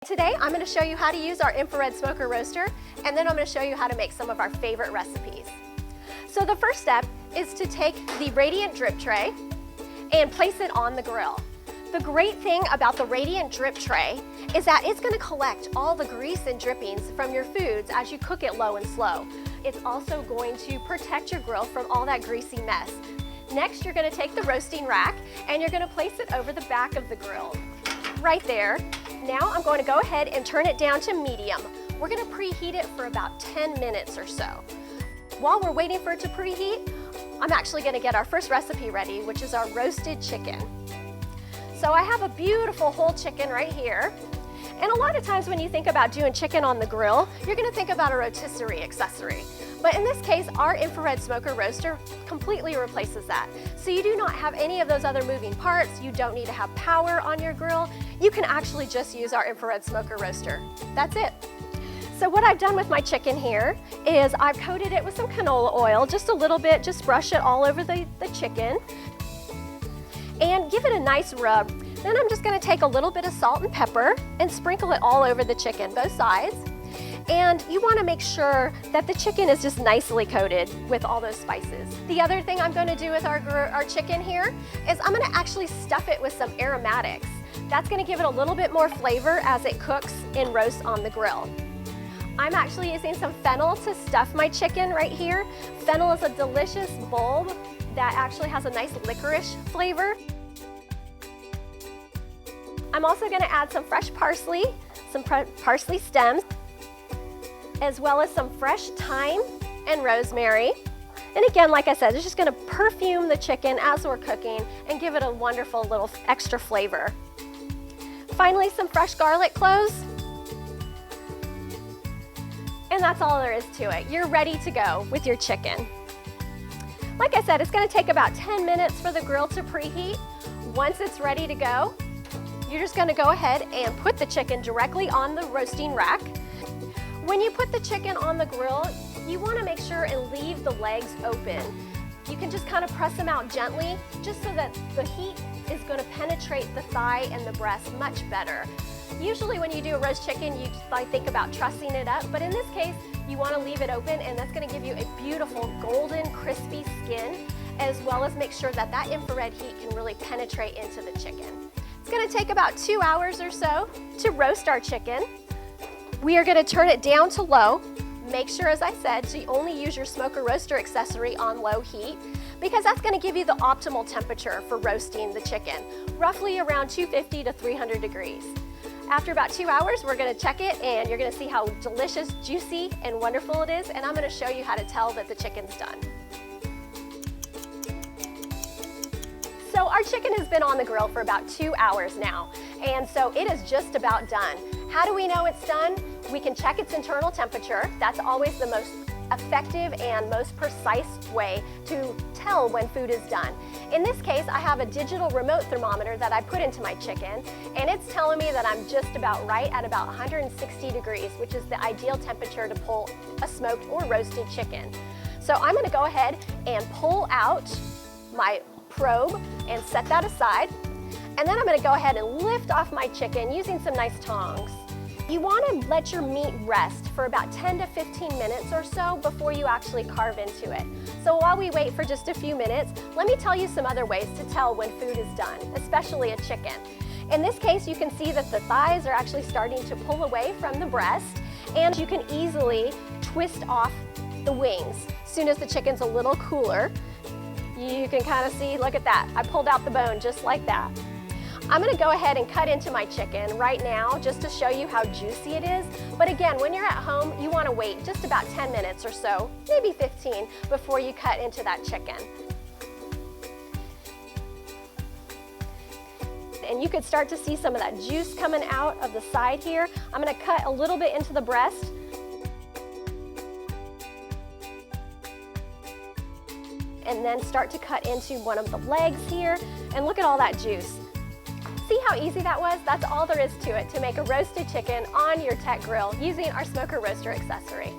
today I'm going to show you how to use our infrared smoker roaster, and then I'm going to show you how to make some of our favorite recipes. So the first step is to take the Radiant drip tray and place it on the grill. The great thing about the Radiant drip tray is that it's going to collect all the grease and drippings from your foods as you cook it low and slow. It's also going to protect your grill from all that greasy mess. Next, you're going to take the roasting rack and you're going to place it over the back of the grill. Right there. Now I'm going to go ahead and turn it down to medium. We're going to preheat it for about 10 minutes or so. While we're waiting for it to preheat, I'm actually going to get our first recipe ready, which is our roasted chicken. So I have a beautiful whole chicken right here. And a lot of times when you think about doing chicken on the grill, you're going to think about a rotisserie accessory. But in this case, our infrared smoker roaster completely replaces that. So you do not have any of those other moving parts. You don't need to have power on your grill. You can actually just use our infrared smoker roaster. That's it. So what I've done with my chicken here is I've coated it with some canola oil, just a little bit, just brush it all over the chicken and give it a nice rub. Then I'm just going to take a little bit of salt and pepper and sprinkle it all over the chicken, both sides. And you want to make sure that the chicken is just nicely coated with all those spices. The other thing I'm going to do with our chicken here is I'm going to actually stuff it with some aromatics. That's going to give it a little bit more flavor as it cooks and roasts on the grill. I'm actually using some fennel to stuff my chicken right here. Fennel is a delicious bulb that actually has a nice licorice flavor. I'm also going to add some fresh parsley, some parsley stems, as well as some fresh thyme and rosemary. And again, like I said, it's just going to perfume the chicken as we're cooking and give it a wonderful little extra flavor. Finally, some fresh garlic cloves. And that's all there is to it. You're ready to go with your chicken. Like I said, it's going to take about 10 minutes for the grill to preheat. Once it's ready to go, you're just going to go ahead and put the chicken directly on the roasting rack. When you put the chicken on the grill, you want to make sure and leave the legs open. You can just kind of press them out gently, just so that the heat is going to penetrate the thigh and the breast much better. Usually when you do a roast chicken, you think about trussing it up, but in this case, you want to leave it open, and that's going to give you a beautiful golden, crispy skin, as well as make sure that that infrared heat can really penetrate into the chicken. It's going to take about 2 hours or so to roast our chicken. We are going to turn it down to low. Make sure, as I said, to only use your smoker roaster accessory on low heat, because that's going to give you the optimal temperature for roasting the chicken, roughly around 250 to 300 degrees. After about 2 hours, we're going to check it, and you're going to see how delicious, juicy, and wonderful it is, and I'm going to show you how to tell that the chicken's done. So our chicken has been on the grill for about 2 hours now, and so it is just about done. How do we know it's done? We can check its internal temperature. That's always the most effective and most precise way to tell when food is done. In this case, I have a digital remote thermometer that I put into my chicken, and it's telling me that I'm just about right at about 160 degrees, which is the ideal temperature to pull a smoked or roasted chicken. So I'm going to go ahead and pull out my probe and set that aside. And then I'm going to go ahead and lift off my chicken using some nice tongs. You want to let your meat rest for about 10 to 15 minutes or so before you actually carve into it. So while we wait for just a few minutes, let me tell you some other ways to tell when food is done, especially a chicken. In this case, you can see that the thighs are actually starting to pull away from the breast, and you can easily twist off the wings. As soon as the chicken's a little cooler, you can kind of see, look at that. I pulled out the bone just like that. I'm going to go ahead and cut into my chicken right now just to show you how juicy it is. But again, when you're at home, you want to wait just about 10 minutes or so, maybe 15, before you cut into that chicken. And you could start to see some of that juice coming out of the side here. I'm going to cut a little bit into the breast. And then start to cut into one of the legs here. And look at all that juice. See how easy that was? That's all there is to it to make a roasted chicken on your TEC grill using our smoker roaster accessory.